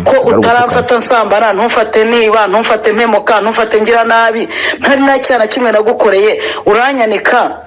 ko utarafata nsambara ntufate niba ntufate mpemuka ntufate ngira nabi ntari na cyana kimwe nagukoreye uranyanika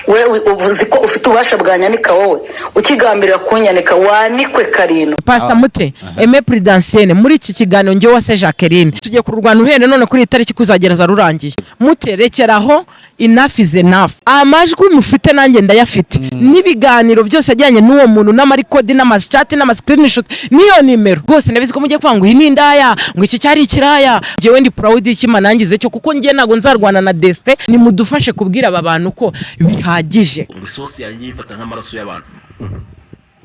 we uvuze ko ufite ubasha bwanyanika wowe ukigambirira kunyanika wanikwe karino Pastor Mute Aime Prudentienne muri iki kiganiro nge wase Jacqueline tugiye kururwana uhene none kuri itariki kuzagereza rurangiye muterekeraho enough is enough amajwi mufite nanjye ndayafite nibiganiro byose ajyanye n'uwo muntu n'amarikodi n'amachat n'amascreenshot niyo nimero rwose nabizi ko mujye kwanga iyi n'indaya ngo iki cyari ikiraya ngewe ndi proud y'ikima nangize cyo kuko ngiye nago nzarwana na Deste ni mudufashe kubwira aba bantu ko bihagije sosi yanjye ifata nk'amaraso y'abantu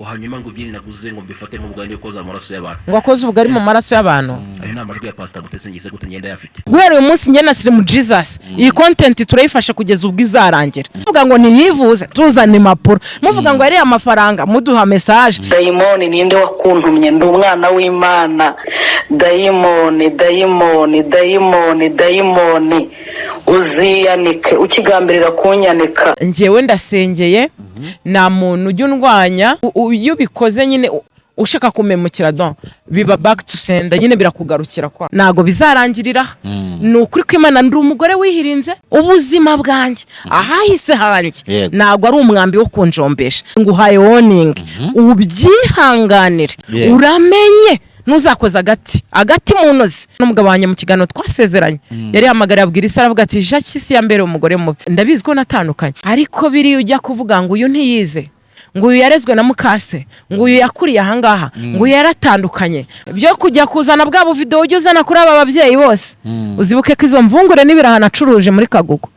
hanyuma ngo byiri naguze ngo mbifate nk'ubugari koza amaraso y'abantu ngo akoze ubugari mu maraso y'abantu ayo namajwi ya Pastor Mutesi ngize gute ngenda yafite guhera uyu munsi njye na Slim Jesus iyi content turayifasha kugeza ubwo izarangira muvuga ngo niyivuze tuzane impapuro muvuga ngo ari amafaranga muduha message dayimoni ninde wakuntumye ndi umwana w'Imana dayimoni uziyanike ukigambirira kunyanika njyewe ndasengeye nta muntu ujya undwanya iyo bikoze nyine ushaka kumemukira don biba back to sender nyine birakugarukira kwa nago bizarangirira nukuri ko Imana ndi umugore wihirinze ubuzima bwanjye ahahise hanjye nago ari umwambi wo kunjombesha nguhaye warning ubyihanganire uramenye nuzakoza agati munoze n'umugabo wanye mu kiganiro twasezeranye yari hamagara abwira Isa aravuga ati Jacques ya mbere umugore mubi ndabizi ko natandukanye ariko biri ujya kuvuga ngo uyu ntiyize ngo uyu yarezwe na mukase ngo uyu yakuriye ahangaha ngo uyu yaratandukanye byo kujya kuzana bwa video ujye uzana kuri aba babyeyi bose uzibuke ko izo mvungure n'ibirahana acuruje muri Kagugu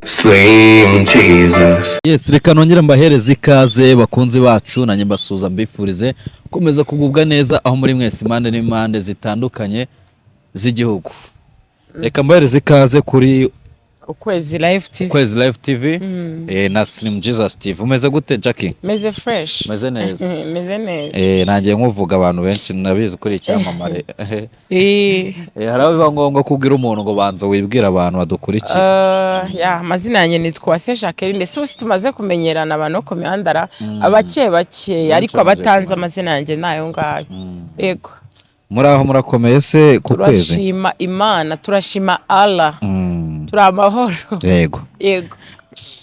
Slim Jesus. Yes, reka nongere mbahereze ikaze bakunzi bacu nanye mbasuza mbifurize komeza kugubwa neza aho muri mwese impande n'impande zitandukanye z'igihugu. Reka mbahereze ikaze kuri Ukwezi Live TV na Slim Jesus TV. Umeze gute Jackie? Meze fresh. Meze neza. Meze neza. Nanjye nkuvuga abantu benshi nabizi kuri icyamamare. Haraho biba ngombwa kubwira umuntu ngo banza wibwira abantu badukurikiye. Amazina yanjye nitwa Se Jacqueline ndetse usi tumaze kumenyerana abantu ko mihanda bake ariko abatanze amazina yanjye nayo ngayo. Yego. Muraho murakomeye se ku kwezi? Turashima Imana, turashima Allah. Turamahoro. Yego. Yego.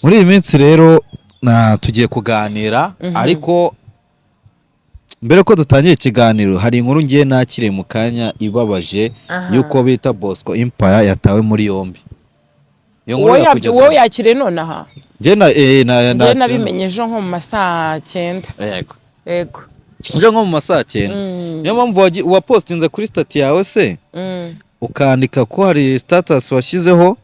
Muri iyi minsi rero tugiye kuganira ariko mbere ko dutangiye ikiganiro hari inkuru ngiye nakire mu kanya ibabaje yuko bita Bosco Empire yatawe muri yombi. Iyo nkuru yakugeza yakire none aha. Nje nabimenyeje nko mu masaa 9. Yego. Yego. Nje nko mu masaa 9. Niyo mpamvu wa postinze kuri stati yawe se ukandika ko hari status washyizeho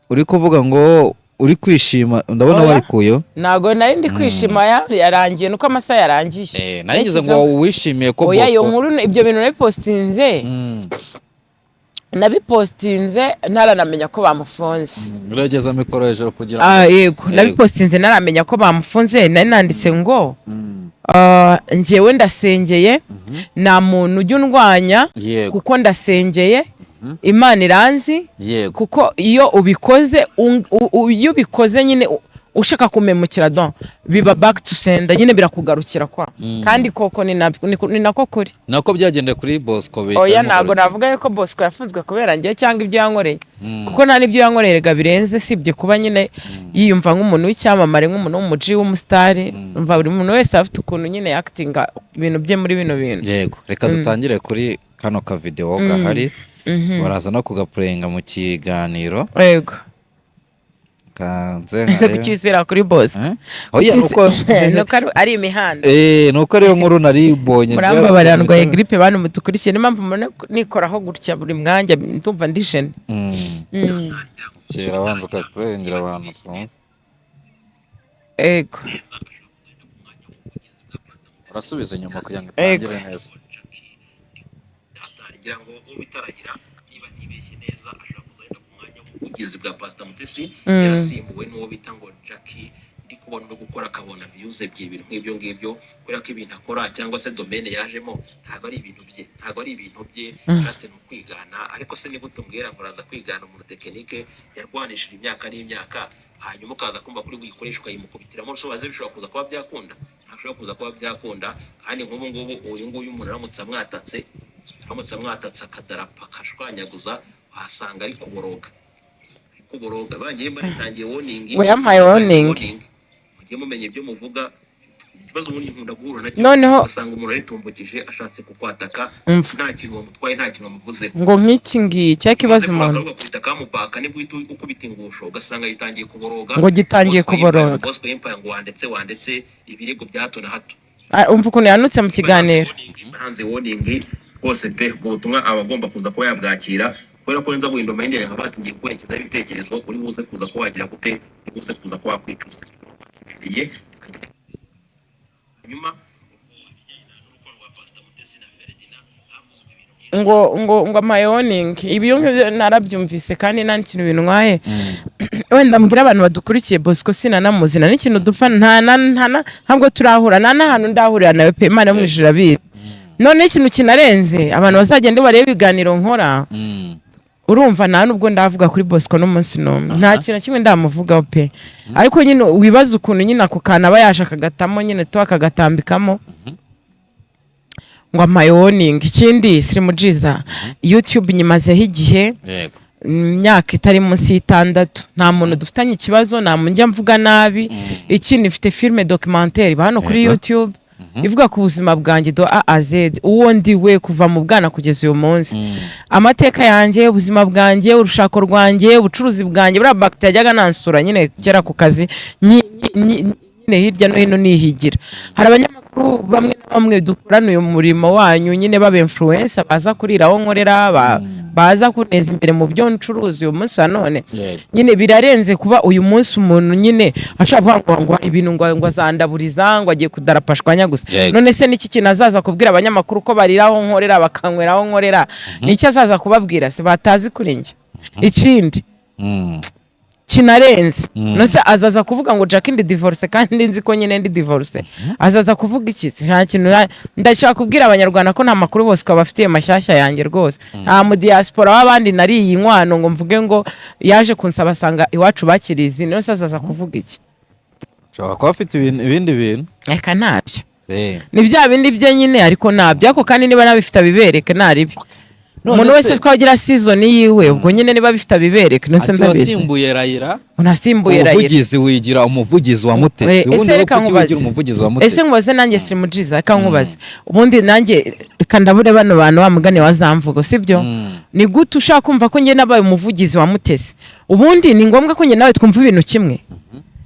uri kuvuga ngo uri kwishima ndabona warikuyo nago nari ndi kwishima yarangiye nuko amasaha yarangiye narigize ngo wishimiye ko Bosco yo nkuru ibyo bintu nabipostinze ntaranamenya ko bamufunze urageza mikoro hejuru kugira yego nabipostinze naramenya ko bamufunze nari nanditse ngo njyewe ndasengeye nta muntu ujya undwanya kuko ndasengeye Imana iranzi kuko iyo ubikoze nyine ushaka kumemukira don biba back to sender nyine birakugarukira kwa kandi koko ni nako kuri nako byagendeye kuri Bosco oya nago navuga yuko Bosco yafunzwe kubera ngiye cyangwa ibyo yankoreye kuko nta n'ibyo yankoreraga birenze sibye kuba nyine yiyumva nk'umuntu w'icyamamare nk'umuntu w'umuji w'umustar umva buri muntu wese afite ukuntu nyine actinga ibintu bye muri bino bintu yego reka dutangire kuri kano ka video gahari baraza no kugapurenga mu kiganiro yego kanze nze kucyisira kuri Bosco oya nuko ari imihanda nuko ariyo nkuru naribonye murambabarandwa grippe bantu mutukurikiye n'impamvu nikoraho gutya buri mwanya ndumva ndishene kera banza ukapurengira abantu ego urasubiza inyuma kugira ngo itangire neza ngira ngo ubitarahira niba ntibeshye neza ashobora kuzahita ku mwanya w'ubugizi bwa Pastor Mutesi yarasimbuwe n'uwo bita ngo Jackie ndi kubona no gukora akabona views ebyiri ibintu nk'ibyo ngibyo kubera ko ibintu akora cyangwa se domaine yajemo ntabwo ari ibintu bye just ni kwigana ariko se niba utumbwira ngo uraza kwigana umuntu tekinike yarwanishije imyaka n'imyaka hanyuma ukaza kumva kuri buyikoresha ukayimukubitiramo rusobaze bishobora kuza kuba byakunda ntashobora kuza kuba byakunda kandi nk'ubu ngubu uyu nguyu umuntu aramutse amwatatse akadarapa akashwanyaguza wahasanga ari kuboroga bagiye banitangiye warning we yampaye warning mugiye mumenye ibyo muvuga ikibazo ubundi nkunda guhura nacyo noneho asanga umuntu aritumbukije ashatse kukwataka nta kintu bamutwaye nta kintu bamuvuze ngo nk'iki ngiki cya kibazo umuntu bakubita kamupaka nibwo ukubita ingusho ugasanga yitangiye kuboroga ngo gitangiye kuboroga Bosco Empire ngo wandetse ibirego bya hato na hato umva ukuntu yanutse mu kiganiro hanze warning bose pe ubutumwa abagomba kuza kuba yabwakira kubera ko nza guhindura mayindi yawe batingiye kwerekeza ibitekerezo uri buze kuza ko wagira gute buze kuza ko wakwicuza nyuma ngo amayoning ibyo narabyumvise kandi nta kintu bintwaye wenda mbwira abantu badukurikiye Bosco sinanamuzi nta n'ikintu dupfa ntabwo turahura nta n'ahantu ndahurira nawe pe Imana yo mu ijuru abizi none ikintu kinarenze abantu bazagenda bareba ibiganiro nkora urumva nta nubwo ndavuga kuri Bosco n'umunsi n'umwe nta kintu kimwe ndamuvugaho pe ariko nyine wibaza ukuntu nyine ako kana aba yaje akagatamo nyine to akagatambikamo ngo amayoning ikindi Slim Jiza YouTube nyimazeho igihe imyaka itari munsi y'6 nta muntu dufitanye ikibazo nta munjya mvuga nabi ikindi mfite filme documentaire hano kuri YouTube ivuga ku buzima bwanjye do A a Z uwo ndiwe kuva mu bwana kugeza uyu munsi amateka yanjye ubuzima bwanjye urushako rwanjye ubucuruzi bwanjye bura bakte yajyaga nansura nyine kera ku kazi nyine hirya no hino nihigira hari abanyamakuru bamwe na bamwe dukorana uyu murimo wanyu nyine baba influencer baza kuriraho nkorera baza kuneza imbere mu byo ncuruzi uyu munsi wa none nyine birarenze kuba uyu munsi umuntu nyine ashaka kuvuga ngo ibintu ngo azandaburiza ngo agiye kudarapashwanya gusa none se niki kinazaza kubwira abanyamakuru ko bariraho nkorera bakanyweraho nkorera niki azaza kubabwira se batazi kuri njye ikindi kinarenze nose azaza kuvuga ngo Jack ndi divorce kandi nzi ko nyine ndi divorce azaza kuvuga iki nta kintu ndashaka kubwira abanyarwanda ko nta makuru bose ko bafitiye mashyashya yanjye rwose nta mu diaspora w'abandi nari iyi nkwano ngo mvuge ngo yaje kunsaba sanga iwacu bakirizi nose azaza kuvuga iki ushobora kuba afite ibindi bintu reka ntabyo ni bya bindi bye nyine ariko ntabyo ariko kandi niba nabifite abibereke naribi umuntu wese twagira season yiwe ubwo nyine niba bifite abibereke nose ndabizi asimbuye Rayira unasimbuye Rayira umuvugizi wigira umuvugizi wa Mutesi ubundi reka nkubaze umuvugizi wa Mutesi ese nkubaze nanjye Slim Jiza reka nkubaze ubundi nanjye reka ndabure bano bantu bamugane wazamvugo sibyo ni gute ushaka kumva ko njye nabaye umuvugizi wa Mutesi ubundi ni ngombwa ko njye nawe twumva ibintu kimwe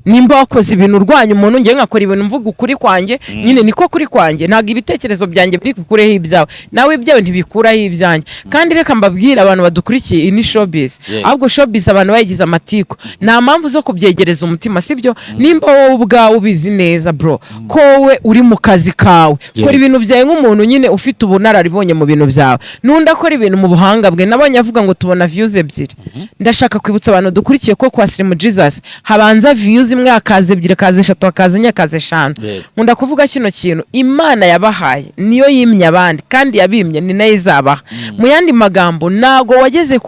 nimba wakoze ibintu urwanya umuntu ngiye nkakora ibintu mvuga ukuri kwanjye nyine niko kuri kwanjye ntago ibitekerezo byanjye biri kukureho ibyawe nawe ibyawe ntibikuraho ibyanjye kandi reka mbabwira abantu badukurikiye ini showbiz ahubwo showbiz abantu bayigize amatiko nta mpamvu zo kubyegereza umutima sibyo nimba wowe ubwawe ubizi neza bro ko we uri mu kazi kawe ukora ibintu byawe nk'umuntu nyine ufite ubunararibonye mu bintu byawe nundi akora ibintu mu buhanga bwe nabonye avuga ngo tubona views ebyiri ndashaka kwibutsa abantu dukurikiye ko kwa Slim Jesus habanza views imwe akaze ebyiri akaze eshatu akaze enye akaze eshanu nkunda kuvuga kino kintu Imana yabahaye niyo yimye abandi kandi yabimye ni nayo izabaha mu yandi magambo nago wageze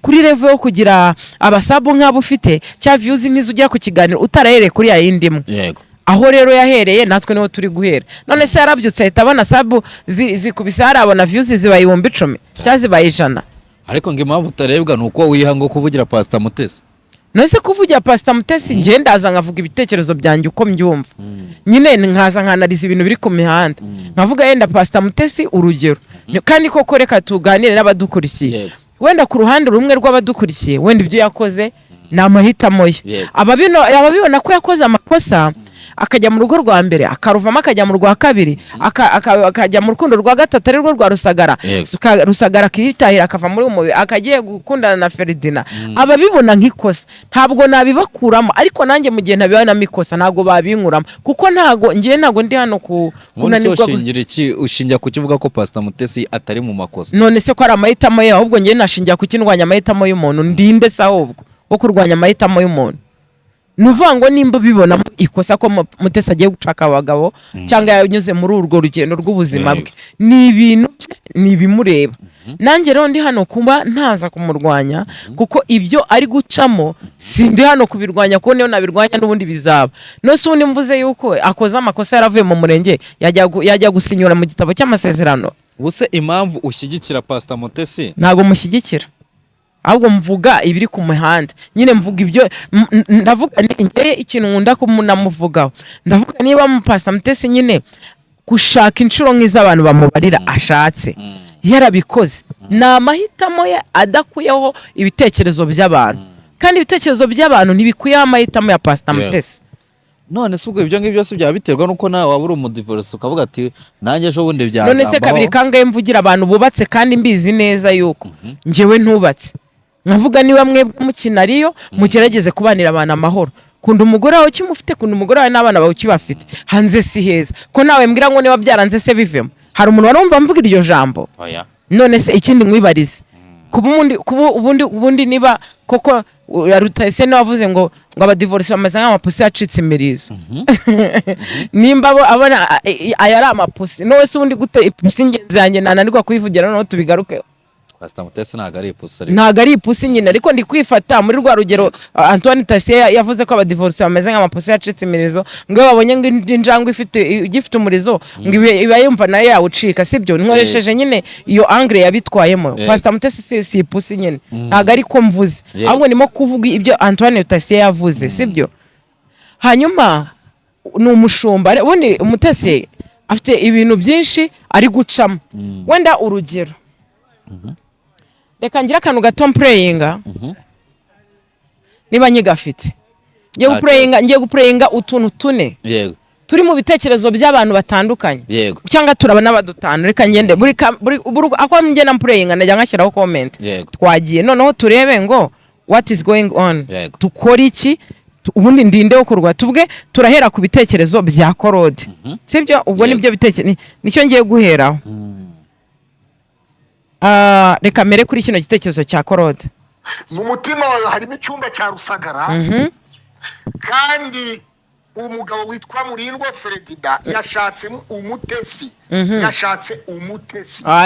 kuri level yo kugira abasabu nk'abo ufite cya views nk'izo ujya ku kiganiro utarahere kuri ya yindi imwe aho rero yahereye natwe niho turi guhera none se yarabyutse ahita abona sabu zikubise harabona views zibaye 10,000 cyangwa zibaye 100 ariko ngo impamvu utarebwa ni uko wiha ngo kuvugira Pastor Mutesi nose kuvugira Pastor Mutesi ngiye ndaza nkavuga ibitekerezo byanjye uko mbyumva nyine nkaza nkanariza ibintu biri ku mihanda nkavuga yenda Pastor Mutesi urugero kandi koko reka tuganire n'abadukurikiye wenda ku ruhande rumwe rw'abadukurikiye wenda ibyo yakoze ni amahitamo ye ababibona ko yakoze amakosa akajya mu rugo rwa mbere akaruvamo akajya mu rwa kabiri akajya mu rukundo rwa gatatu ari rwo rwa Rusagara akitahira akava muri umubi akagiye gukundana na Ferdinand ababibona nk'ikosa ntabwo nabibakuramo ariko nanjye mu gihe ntabibona mikosa ntabwo babinkuramo kuko ntabwo ndi hano kunanirwa ushingira ku kivuga ko Pastor Mutesi atari mu makosa none se ko ari amahitamo ye ahubwo ngiye nashingira ku kindwanya amahitamo y'umuntu ndinde se ahubwo wo kurwanya amahitamo y'umuntu nuvuga ngo nimba bibona ikosa ko Mutesi agiye gushaka abagabo cyangwa yanyuze muri urwo rugendo rw'ubuzima bwe ni ibintu ni bimureba nanjye rero ndi hano kuba ntaza kumurwanya kuko ibyo ari gucamo sindi hano kubirwanya kuko niyo nabirwanya n'ubundi bizaba nose ubundi mvuze yuko akoze amakosa yaravuye mu murenge yajya gusinyura mu gitabo cy'amasezerano. Ubuse impamvu ushyigikira Pastor Mutesi? Ntago mushyigikira ahubwo mvuga ibiri ku muhanda nyine mvuga ibyo ndavuga ngiye ikintu nkunda kumunamuvugaho ndavuga niba mu Pastor Mutesi nyine gushaka inshuro nk'iz'abantu bamubarira ashatse yarabikoze ni amahitamo ye adakuyeho ibitekerezo by'abantu kandi ibitekerezo by'abantu ntibikuyeho amahitamo ya Pastor Mutesi. None se ubwo ibyo ngibyo byose byaba biterwa nuko nawe waba uri umudivorce ukavuga ati nanjye ejo bundi byazambaho. None se kabiri kangaye mvugira abantu bubatse kandi mbizi neza yuko njyewe ntubatse nkavuga niba mwebwe mukinariyo mugerageze kubanira abantu amahoro kunda umugore wawe kimufite kunda umugore wawe n'abana bawe kibafite hanze si heza ko nawe mbwira ngo niba byaranze se bivemo hari umuntu warumva mvuga iryo jambo. None se ikindi mwibarize kuba ubundi niba koko Rutayisire wavuze ngo abadivorce bamaze nk'amapusi yacitse imirizo nimba abona aya ari amapusi none se ubundi gute ipusi ingenzi yanjye nananirwa kuyivugira noneho tubigaruke. Pastor Mutesi ntago ari ipusi nyine ariko ndi kwifata muri rwa rugero Antoine Tassier yavuze ko abadivorce bameze nk'amapusi yacitse imirizo ngo babonye ngo injangwe igifite umurizo ngo iba yumva nayo yawucika sibyo nkoresheje nyine iyo angle yabitwayemo. Pastor Mutesi si ipusi nyine ntago ari ko mvuze ahubwo nimo kuvuga ibyo Antoine Tassier yavuze sibyo. Hanyuma ni umushumba ubundi Mutesi afite ibintu byinshi ari gucamo wenda urugero reka ngira akantu gato mpureyinga niba nyigafite ngiye gupureyinga utuntu tune turi mu bitekerezo by'abantu batandukanye cyangwa turaba n'abadutanu reka ngende ako ngenda mpureyinga najya ngashyiraho comment twagiye noneho turebe ngo what is going on tukora iki ubundi ndinde ukorwa tuvuge turahera ku bitekerezo bya Korode sibyo ubwo nibyo bitekerezo nicyo ngiye guheraho. Reka mere kuri kino gitekerezo cya Korode. Mu mutima wawe harimo icyumba cya Rusagara kandi umugabo witwa Murindwa Ferdinand yashatse Umutesi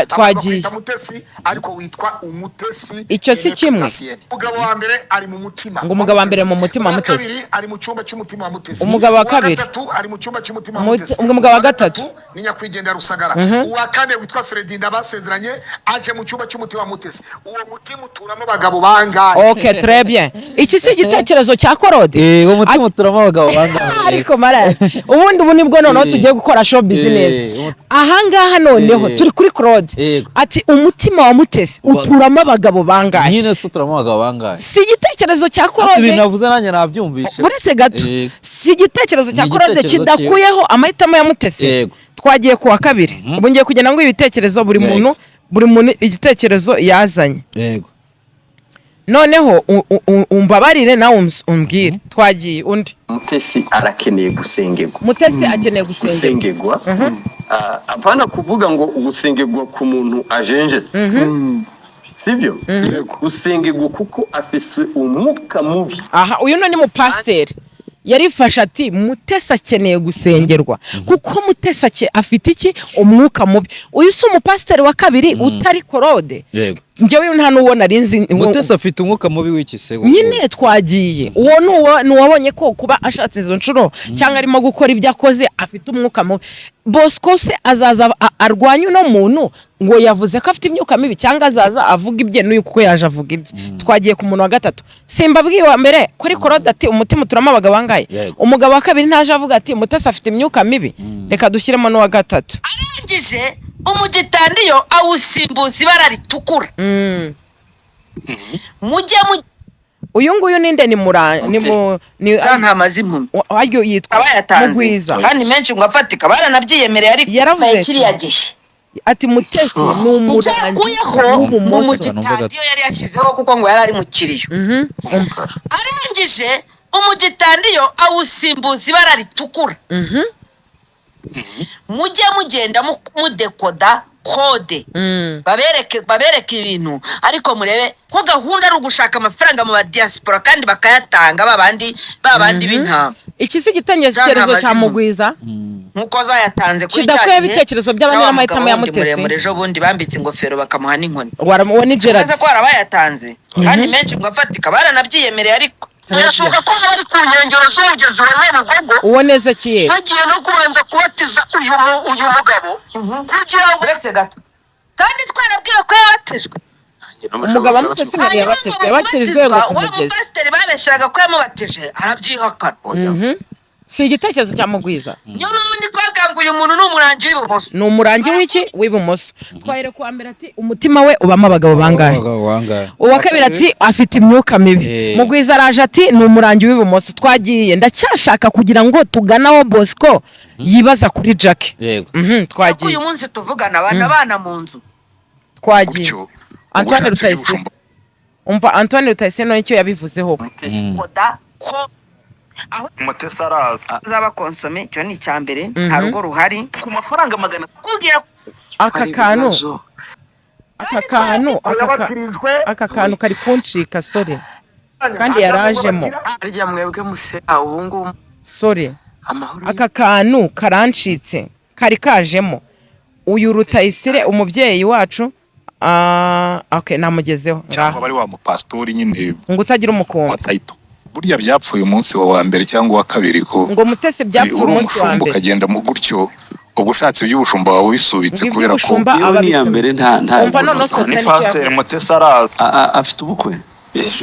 twagiye Umutesi ariko witwa Umutesi icyo si kimwe. Umugabo wa mbere ari mu mutima ngo umugabo wa mbere mu mutima Mutesi ari mu cyumba cy'umutima wa Mutesi umugabo wa kabiri ari mu cyumba cy'umutima wa Mutesi umugabo wa gatatu ni nyakwigendera Rusagara uwa kane witwa Ferdinand basezeranye aje mu cyumba cy'umutima wa Mutesi uwo mutima uturamo abagabo bangahe? Okay très bien iki si igitekerezo cya Korode uwo mutima uturamo abagabo bangahe ariko mara ubu nibwo noneho tugiye gukora show business ahangaha noneho turi kuri Claude ati umutima wa Mutesi uturamo abagabo bangahe nyine se uturamo abagabo bangahe si igitekerezo cya Claude ibintu navuze nanjye nabyumvishe muri se gato si igitekerezo cya Claude kidakuyeho amahitamo ya Mutesi twagiye kuwa kabiri ubu ngiye kugenda ngo ibitekerezo buri muntu igitekerezo yazanye noneho umbabarire nawe umbwire twagiye undi Mutesi arakeneye gusengerwa. Mutesi akeneye gusengerwa apana kuvuga ngo gusengerwa ku muntu ajenje sibyo gusengerwa kuko afise umwuka mubi. Aha uyu ni mu pasteur yarifasha ati Mutesi akeneye gusengerwa kuko Mutesi afite iki umwuka mubi uyu si umupasiteri wa kabiri utari Korode njyewe nta n'ubona rinzi Mutesi afite umwuka mubi w'iki se nyine twagiye uwo nuwabonye ko kuba ashatse izo nshuro cyangwa arimo gukora ibyo akoze afite umwuka mubi Bosco se azaza arwanya uno muntu ngo yavuze ko afite imyuka mibi cyangwa azaza avuga ibye n'uyu kuko yaje avuga ibye twagiye ku muntu wa gatatu simba bwiwa mbere kuri Korode ati umutima uturamo abagabo bangahe umugabo wa kabiri ntaje avuga ati Mutesi afite imyuka mibi reka dushyiremo n'uwa gatatu arangije umugitandiyo awusimbuza ibara ritukura mujye uyu nguyu ninde ni cyangwa amazimu ayo yitwa Mugwiza kandi menshi ngo afatika baranabyiyemereye ariko yaravuze kiriya gihe ati Mutesi ni umurangi mu mugitandiyo yari yashyizeho kuko ngo yari ari mu kiriyo arangije umugitandiyo awusimbuza ibara ritukura mujye mugenda mudekoda kode babereke ibintu ariko murebe ko gahunda ari ugushaka amafaranga mu badiaspora kandi bakayatanga babandi b'intama. Iki si igitekerezo cya Mugwiza nkuko zayatanze kuri kidakwiye ibitekerezo by'abanyamahitamo ya Mutesi ejo bundi bambitse ingofero bakamuha n'inkoni waramuwe ni Gerard ko arabayatanze kandi menshi ngo afatika baranabyiyemereye ariko birashoboka ko bari ku nkengero z'umugezi wa Nyabugogo uwo neza kiye bagiye no kubanza kubatiza uyu mugabo kugira ngo uretse gato kandi twarabwiye ko yabatijwe umugabo Mutesi ntabwo yabatijwe ngo kumugezi pasiteri babeshyaga ko yamubatije arabyihakana si igitekerezo cya Mugwiza niyo mpamvu ndi kuvuga ngo uyu muntu ni umurangi w'ibumoso ni umurangi w'iki w'ibumoso twahera kuwa mbere ati umutima we ubamo abagabo bangahe uwa kabiri ati afite imyuka mibi Mugwiza araje ati ni umurangi w'ibumoso twagiye ndacyashaka kugira ngo tuganaho Bosco yibaza kuri Jack twagiye uyu munsi tuvugana abana mu nzu twagiye Antoine Rutayisire umva Antoine Rutayisire no icyo yabivuzeho koda ko aho Mutesi araza zaba konsome cyo ni icyambere nta rugo ruhari ku mafaranga 100 kubwira aka kantu kari kuncika sore kandi yarajemo arya mwebwe muse ubu ngubu sore aka kantu karancitse kari kajemo uyu Rutayisire umubyeyi wacu okay namugezeho cyangwa bari wa mupastori nyine ngo utagira umukungu burya byapfuye umunsi wa mbere cyangwa wa kabiri ko ngo Mutesi byapfuye umunsi wa mbere ukagenda mu gutyo ubushatse by'ubushumba wawe bisubitse kubera ko ni ya mbere nta ni pastor Mutesi araza afite ubukwe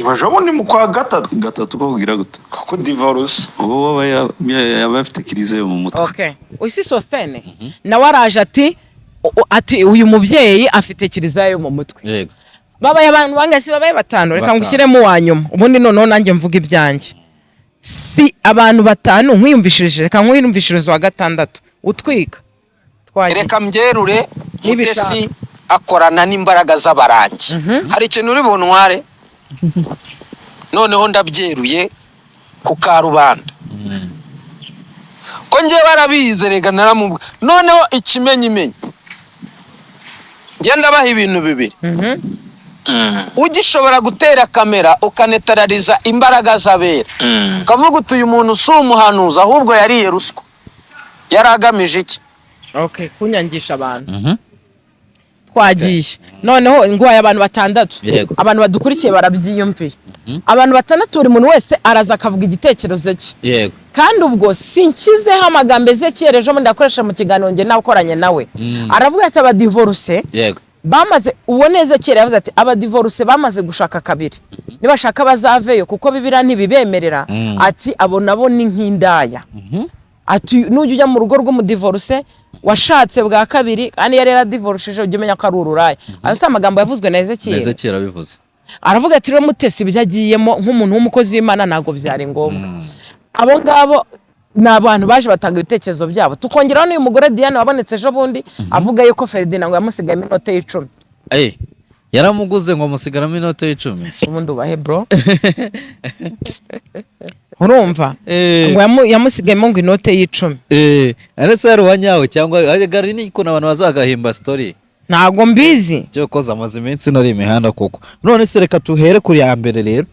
baje ni mu kwa gatatu ko kugira gute ko divorce uwo yaba afite kirize mu mutwe okay usi Sostene nawe araje ati uyu mubyeyi afite kirizayo mu mutwe yego babaye abantu bangasi babaye batanu reka ngushyiremo wanyuma ubundi noneho nanjye mvuga ibyanjye si abantu batanu nkwiyumvishirije reka nkwiyumvishirize wa gatandatu utwika twagiye reka mbyerure Mutesi akorana n'imbaraga z'abarangi hari ikintu uri buntware noneho ndabyeruye ku karubanda ko ngiye barabize rega naramubwa noneho ikimenyimenyi ngenda baha ibintu bibiri ugishobora gutera kamera ukanetarariza imbaraga z'abera kavuga utuye umuntu si umuhanuzi ahubwo yariye ruswa yaragamije iki okay kunyangisha abantu twagiye noneho ngwaye abantu batandatu abantu badukurikiye barabyiyumviye abantu batandatu buri muntu wese araza akavuga igitekerezo cye yego kandi ubwo sinkizeho amagambo Ezekiel ejo mundi akoresha mu kiganiro nge nakoranye nawe aravuga ati abadivorce yego bamaze ubone Ezekiel yavuze ati abadivorce bamaze gushaka kabiri nibashaka bazaveyo kuko bibira ntibibemerera ati abo nabo ni nk'indaya ati nujya ujya mu rugo rw'umudivorce washatse bwa kabiri kandi yari yaradivorceje ujye umenya ko ari ururaye ayo si amagambo yavuzwe na Ezekiel abivuze aravuga ati rero Mutesi ibyagiyemo nk'umuntu w'umukozi w'Imana ntago byari ngombwa abo ngabo ni abantu baje batanga ibitekerezo byabo tukongeraho n'uyu mugore Diane wabonetse ejo bundi avuga yuko Ferdinand ngo yamusigaye iminota 10 yaramuguze ngo musigaramo inota 10 ubundi ubahe bro urumva ngo yamusigayemo ngo inote y'10 arese yari wanyawe cyangwa gari niko nabantu bazagahimba story ntago mbizi cyo koza amaze iminsi nari imihanda koko none se reka tuhere kuri ya mbere rero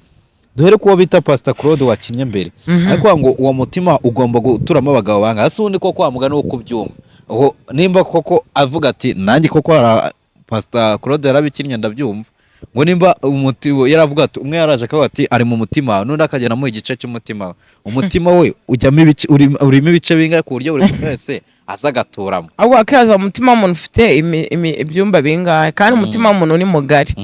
duhere kuwo bita Pastor Claude wakinye mbere ariko ngo uwo mutima ugomba guturamo abagabo banga hasi undi koko wamugana wo kubyumva aho nimba koko avuga ati nanjye koko Pastor Claude yarabikinnye ndabyumva ngo nimba umutibo yaravuga ati umwe yaraje akavuga ati ari mu mutima n'undi akagena mu igice cy'umutima umutima we ujyamo ibice urimo ibice bingahe ku buryo buri wese azagaturamo ahubwo akaza umutima w'umuntu ufite ibyumba bingahe kandi umutima w'umuntu ni mugari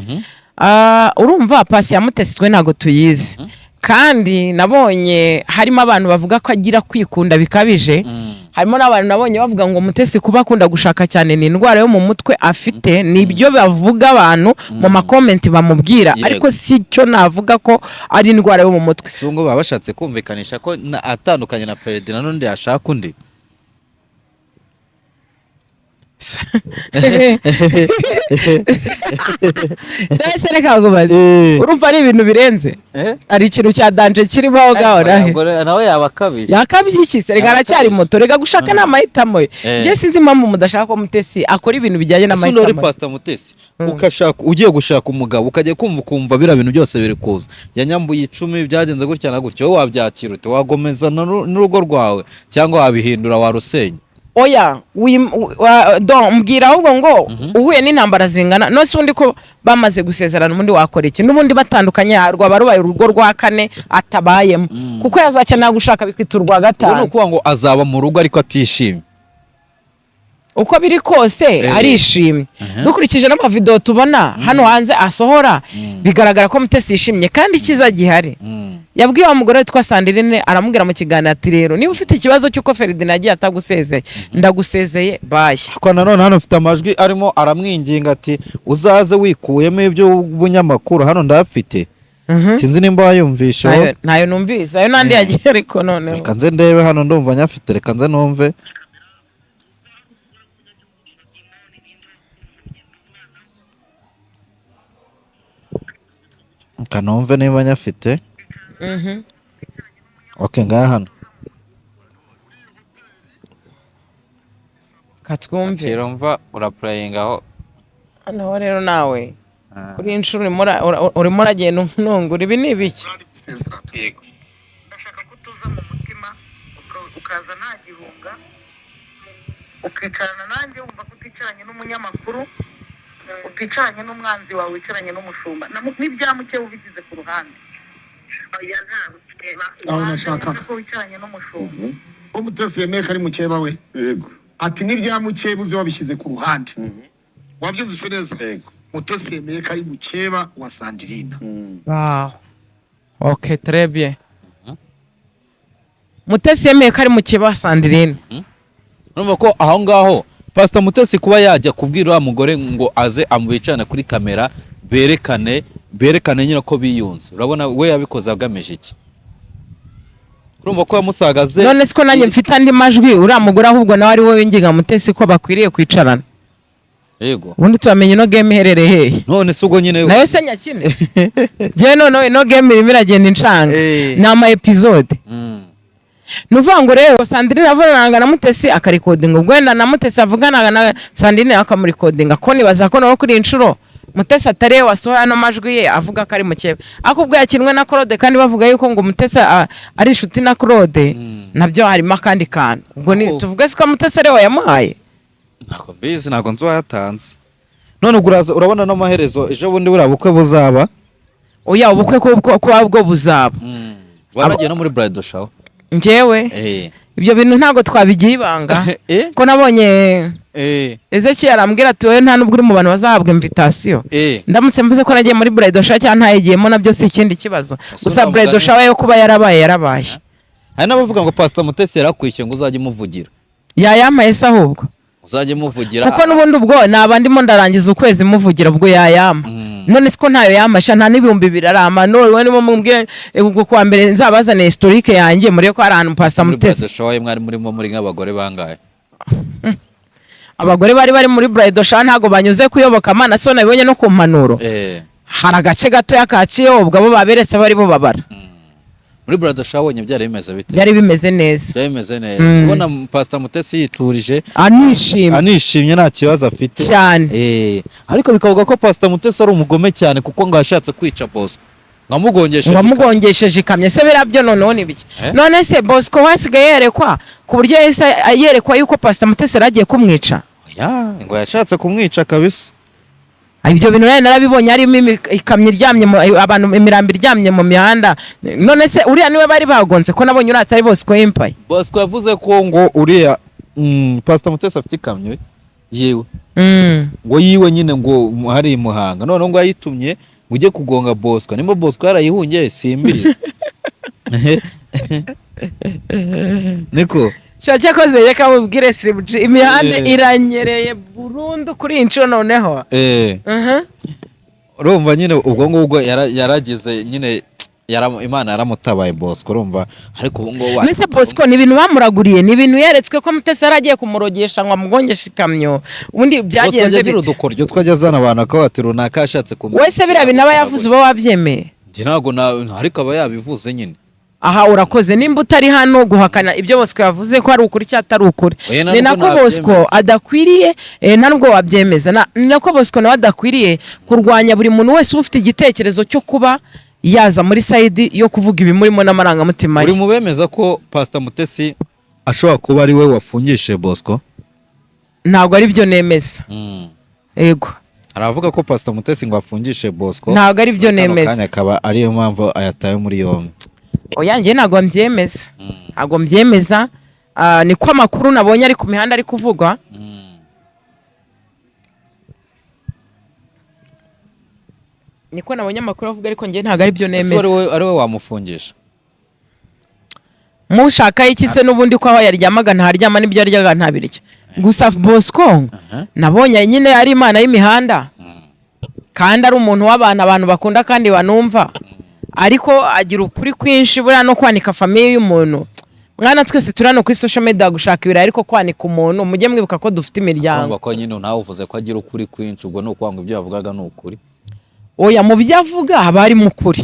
urumva pasi ya Mutesi twe ntago tuyizi kandi nabonye harimo abantu bavuga ko agira kwikunda bikabije harimo n'abantu nabonye bavuga ngo Mutesi kuba akunda gushaka cyane ni indwara yo mu mutwe afite nibyo bavuga abantu mu makomenti bamubwira ariko si cyo navuga ko ari indwara yo mu mutwe sungo baba bashatse kumvikanisha ko atandukanye na Ferdinand n'undi yashaka undi Ndetse reka ngubaze urumva ari ibintu birenze ari ikintu cya danje kirimo aho ngaho nawe yaba kabije yakabije iki se reka aracyari muto reka gushaka n'amahitamo ye njye sinzi impamvu mudashaka ko Mutesi akora ibintu bijyanye n'amahitamo uri Pastor Mutesi ukashaka ugiye gushaka umugabo ukajya kumva bira bintu byose biri kuza yanyambuye 10 byagenze gutya na gutya wowe wabyakira ute wagomeza n'urugo rwawe cyangwa wabihindura warusenya oya mbwira ahubwo ngo uhuye n'intambara zingana nose undi ko bamaze gusezerana ubundi wakora iki n'ubundi batandukanye rwaba rubaye urugo rwa kane atabayemo kuko yazakenera gushaka bikita urwa gatanu ubona kuvuga ngo azaba mu rugo ariko atishimye uko biri kose arishimye dukurikije n'amavideo tubona hano hanze asohora bigaragara ko Mutesi yishimye kandi kiza gihari yabwiye wa mugore witwa Sandrine aramubwira mu kiganiro ati rero niba ufite ikibazo cy'uko Ferdinand yagiye atagusezeye ndagusezeye bye ko nanone hano ufite amajwi arimo aramwinginga ati uzaze wikuyemo ibyo bunyamakuru hano ndafite sinzi nimba wayumvisha nayo numvise ayo nandi yagiye ariko none reka nze ndebe hano ndumva nyafite reka nze numve kanomve niba nyafite okay ngaya hano katwumve urumva uraplayinga aho hano rero nawe kuri inshuro urimo uragenda unungura ibi ni ibiki ndashaka ko tuza mu mutima ukaza nta gihunga ukicarana nanjye wumva ko uticaranye n'umunyamakuru uticaranye n'umwanzi wawe wicaranye n'umushumba n'ibyamuke ubishyize ku ruhande aho nashaka ko wicaranye n'umushumba Mutesi yemeye ko ari mukeba we ati n'ibyamuke buze wabishyize ku ruhande wabyumvise neza Mutesi yemeye ko ari mukeba wa Sandrine wow okay très bien Mutesi yemeye ko ari mukeba wa Sandrine urumva ko aho ngaho Pastor Mutesi kuba yajya kubwira wa mugore ngo aze amubicana kuri kamera berekane nyine ko biyunze urabona we yabikoze agamije iki urumva ko yamusagaze none siko nanjye mfite andi majwi uramugura ahubwo nawe ari wowe winginga Mutesi ko bakwiriye kwicarana yego ubundi tubamenye no game iherereye hehe none se ubwo nyine nayo se nyakine je none no game irimo iragenda incanga ni ama episode nuvuga ngo rero Sandrine avuganaga na Mutesi akarikodinga ubwo wenda na Mutesi avuganaga na Sandrine akamurikodinga ko nibaza ko no kuri inshuro Mutesi atari wasohoye no majwi ye avuga ko ari mukebe akubwo yakinwe na Claude kandi bavuga yuko ngo Mutesi ari inshuti na Claude nabyo harimo akandi kantu ubwo ni tuvuge ko Mutesi ari we yamuhaye nako bizi nako nzo yatanze none uguraza urabona no maherezo ejo bundi bura bukwe buzaba oya ubukwe ko bwo buzaba waragiye no muri bridal shower njyewe ibyo bintu ntago twabigiye ibanga ko nabonye Ezekiel arambwira ati wowe nta nubwo uri mu bantu bazahabwa invitation ndamutse mvuze ko nagiye muri bridal shower cyangwa ntayigiyemo nabyo si ikindi kibazo gusa bridal shower yo kuba yarabaye hari n'abavuga ngo Pastor Mutesi yarakwishyuye ngo uzajye muvugira yayamaye se ahubwo uzajye muvugira kuko nubundi ubwo nabandimo ndarangiza ukwezi muvugira ubwo yayama none siko ntayo yamasha nta n'ibihumbi birarama none we nimo mumbwire ubwo kwa mbere nzabazane historique yanjye muri ko ari ahantu Pastor Mutesi shoye mwari muri nk'abagore bangaye abagore bari muri bridal shower ntago banyuze kuyoboka Mana so nabibonye no ku mpanuro hari agace gato yakaciye ubwo abo baberetse bari bo babara muri bridal shower wonye byari bimeze bite byari bimeze neza ubona Pastor Mutesi yiturije anishimye nta kibazo afite cyane ariko bikavuga ko Pastor Mutesi ari umugome cyane kuko ngo yashatse kwica Bosco ngamugongesheje ikamye se birabyo noneho nibiki none se Bosco wasigaye yerekwa ku buryo yerekwa yuko Pastor Mutesi aragiye kumwica ngo yashatse kumwica kabisa ibyo bintu narabibonye arimo ikamye iryamye abantu imirambi iryamye mu mihanda none se uriya niwe bari bagonze ko nabonye uri atari Bosco Empire Bosco yavuze ko ngo uriya Pastor Mutesi afite ikamyo yewe ngo yiwe nyine ngo hari imuhanga none ngo yayitumye ujye kugonga Bosco nimba Bosco yarayihungiye simbizi niko Shaka koze reka mubwire Sribuji imihanda iranyereye burundu kuri inshuro noneho urumva nyine ubwo ngubwo yaragize nyine Imana yaramutabaye Bosco urumva ariko ubu ngo Mise Bosco ni ibintu bamuraguriye ni ibintu yeretswe ko Mutesi yaragiye kumurogesha ngo amugongeshe ikamyo ubundi byagenze bite udukoryo twajya zana abantu akabati runaka yashatse kumenya wese bira binaba yavuze uba wabyemeye ntago ariko aba yabivuze nyine aha urakoze nimba utari hano guhakana ibyo Bosco yavuze ko ari ukuri cyangwa atari ukuri ni nako Bosco adakwiriye ntabwo wabyemeza ni nako Bosco nawe adakwiriye kurwanya buri muntu wese ufite igitekerezo cyo kuba yaza muri side yo kuvuga ibimurimo n'amarangamutima uri mu bemeza ko Pastor Mutesi ashobora kuba ari we wafungishije Bosco ntabwo ari byo nemeza yego aravuga ko Pastor Mutesi ngo afungishe Bosco ntabwo ari byo nemeza kandi akaba ariyo mpamvu ayataye muri yombi oyanjye ntabwo mbyemeza ntabwo mbyemeza niko amakuru nabonye ari ku mihanda ari kuvugwa niko nabonye amakuru avuga ariko njye ntabwo ari byo nemeza ari we wamufungisha mushaka iki se n'ubundi ko aho yaryamaga ntaryama n'ibyo yaryaga ntabirya gusa Bosco nabonye nyine ari imana y'imihanda kandi ari umuntu w'abantu abantu bakunda kandi banumva ariko agira ukuri kwinshi buriya no kwanika famiye y'umuntu mwana twese turano kuri social media gushaka ibira ariko kwanika umuntu mujye mwibuka ko dufite imiryango ko nyine nawe uvuze ko agira ukuri kwinshi ubwo no kwanga ibyo yavugaga no ukuri oya mu byo avuga haba ari mu kuri